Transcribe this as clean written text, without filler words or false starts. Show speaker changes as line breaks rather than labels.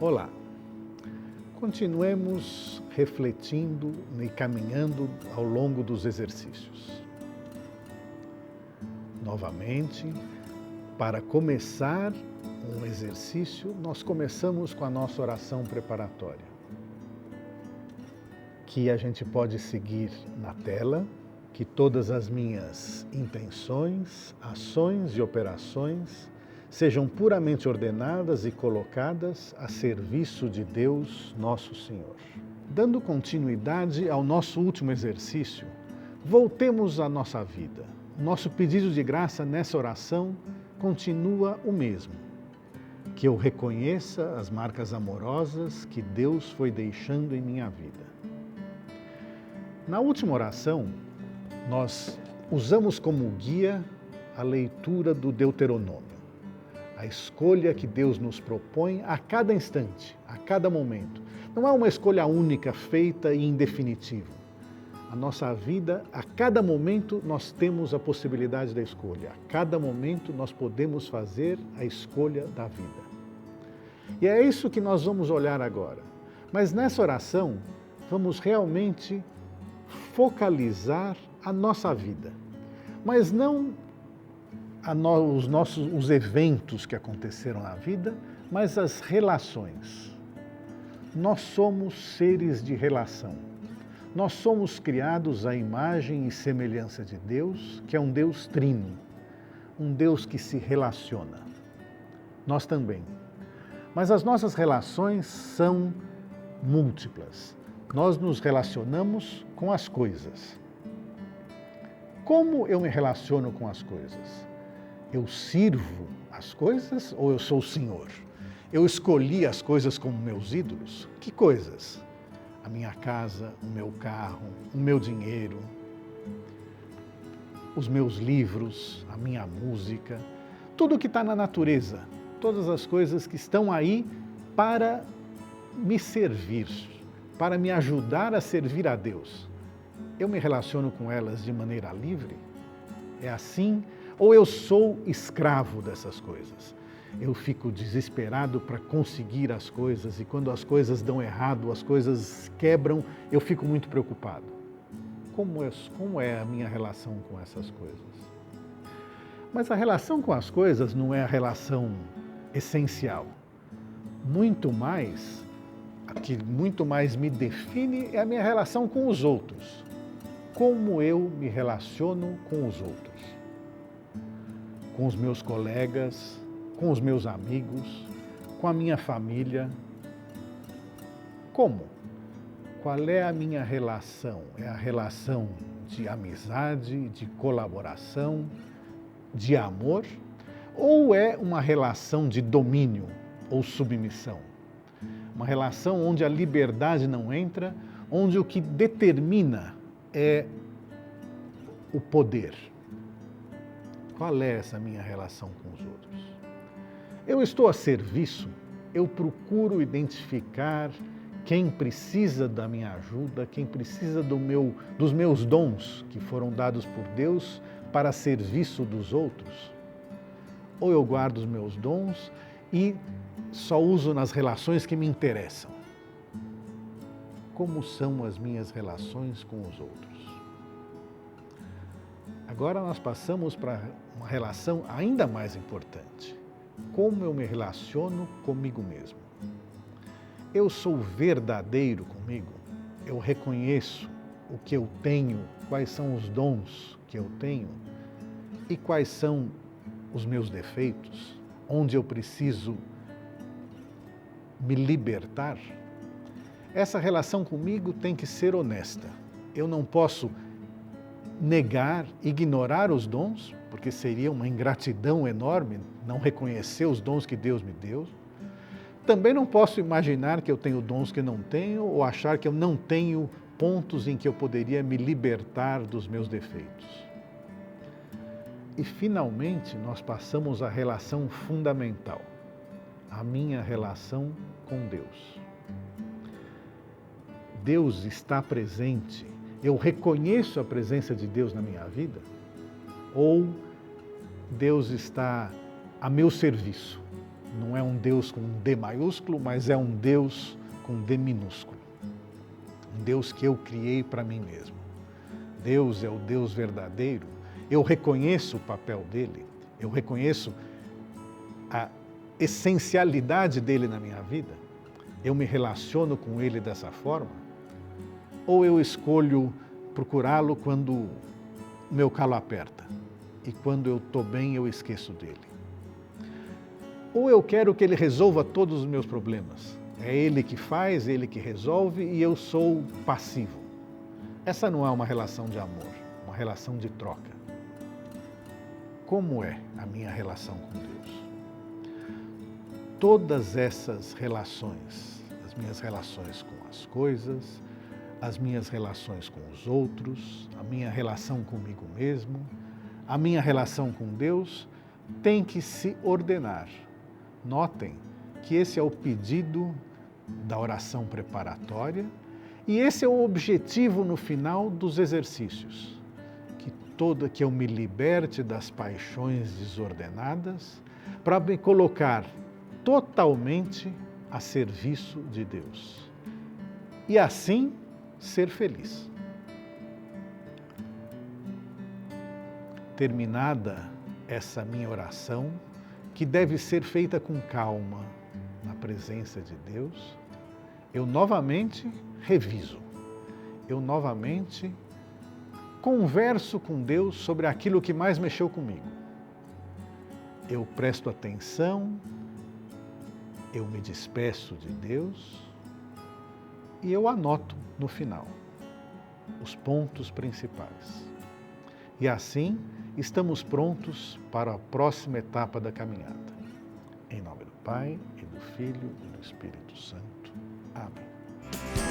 Olá, continuemos refletindo e caminhando ao longo dos exercícios. Novamente, para começar um exercício, nós começamos com a nossa oração preparatória, que a gente pode seguir na tela, que todas as minhas intenções, ações e operações sejam puramente ordenadas e colocadas a serviço de Deus, nosso Senhor. Dando continuidade ao nosso último exercício, voltemos à nossa vida. Nosso pedido de graça nessa oração continua o mesmo: que eu reconheça as marcas amorosas que Deus foi deixando em minha vida. Na última oração, nós usamos como guia a leitura do Deuteronômio, a escolha que Deus nos propõe a cada instante, a cada momento. Não é uma escolha única, feita e em definitivo. A nossa vida, a cada momento, nós temos a possibilidade da escolha. A cada momento, nós podemos fazer a escolha da vida. E é isso que nós vamos olhar agora. Mas nessa oração, vamos realmente focalizar a nossa vida. Mas não os eventos que aconteceram na vida, mas as relações. Nós somos seres de relação. Nós somos criados à imagem e semelhança de Deus, que é um Deus trino, um Deus que se relaciona. Nós também. Mas as nossas relações são múltiplas. Nós nos relacionamos com as coisas. Como eu me relaciono com as coisas? Eu sirvo as coisas ou eu sou o Senhor? Eu escolhi as coisas como meus ídolos? Que coisas? A minha casa, o meu carro, o meu dinheiro, os meus livros, a minha música, tudo que está na natureza, todas as coisas que estão aí para me servir, para me ajudar a servir a Deus. Eu me relaciono com elas de maneira livre? É assim? Ou eu sou escravo dessas coisas? Eu fico desesperado para conseguir as coisas e quando as coisas dão errado, as coisas quebram, eu fico muito preocupado. Como é a minha relação com essas coisas? Mas a relação com as coisas não é a relação essencial. A que muito mais me define é a minha relação com os outros. Como eu me relaciono com os outros? Com os meus colegas, com os meus amigos, com a minha família. Como? Qual é a minha relação? É a relação de amizade, de colaboração, de amor? Ou é uma relação de domínio ou submissão? Uma relação onde a liberdade não entra, onde o que determina é o poder. Qual é essa minha relação com os outros? Eu estou a serviço, eu procuro identificar quem precisa da minha ajuda, quem precisa dos meus dons que foram dados por Deus para serviço dos outros. Ou eu guardo os meus dons e só uso nas relações que me interessam. Como são as minhas relações com os outros? Agora nós passamos para uma relação ainda mais importante. Como eu me relaciono comigo mesmo? Eu sou verdadeiro comigo? Eu reconheço o que eu tenho, quais são os dons que eu tenho e quais são os meus defeitos, onde eu preciso me libertar? Essa relação comigo tem que ser honesta. Eu não posso negar, ignorar os dons, porque seria uma ingratidão enorme não reconhecer os dons que Deus me deu. Também não posso imaginar que eu tenho dons que não tenho ou achar que eu não tenho pontos em que eu poderia me libertar dos meus defeitos. E finalmente nós passamos à relação fundamental, a minha relação com Deus. Deus está presente. Eu reconheço a presença de Deus na minha vida? Ou Deus está a meu serviço, não é um Deus com um D maiúsculo, mas é um Deus com D minúsculo. Um Deus que eu criei para mim mesmo. Deus é o Deus verdadeiro. Eu reconheço o papel dele, eu reconheço a essencialidade dele na minha vida. Eu me relaciono com ele dessa forma? Ou eu escolho procurá-lo quando o meu calo aperta e quando eu estou bem eu esqueço dele? Ou eu quero que ele resolva todos os meus problemas? É ele que faz, ele que resolve e eu sou passivo. Essa não é uma relação de amor, uma relação de troca. Como é a minha relação com Deus? Todas essas relações, as minhas relações com as coisas, as minhas relações com os outros, a minha relação comigo mesmo, a minha relação com Deus, tem que se ordenar. Notem que esse é o pedido da oração preparatória e esse é o objetivo no final dos exercícios. Que eu me liberte das paixões desordenadas para me colocar totalmente a serviço de Deus. E assim ser feliz. Terminada essa minha oração, que deve ser feita com calma, na presença de Deus, eu novamente reviso, eu novamente converso com Deus sobre aquilo que mais mexeu comigo. Eu presto atenção, eu me despeço de Deus e eu anoto no final os pontos principais. E assim estamos prontos para a próxima etapa da caminhada. Em nome do Pai, e do Filho e do Espírito Santo. Amém.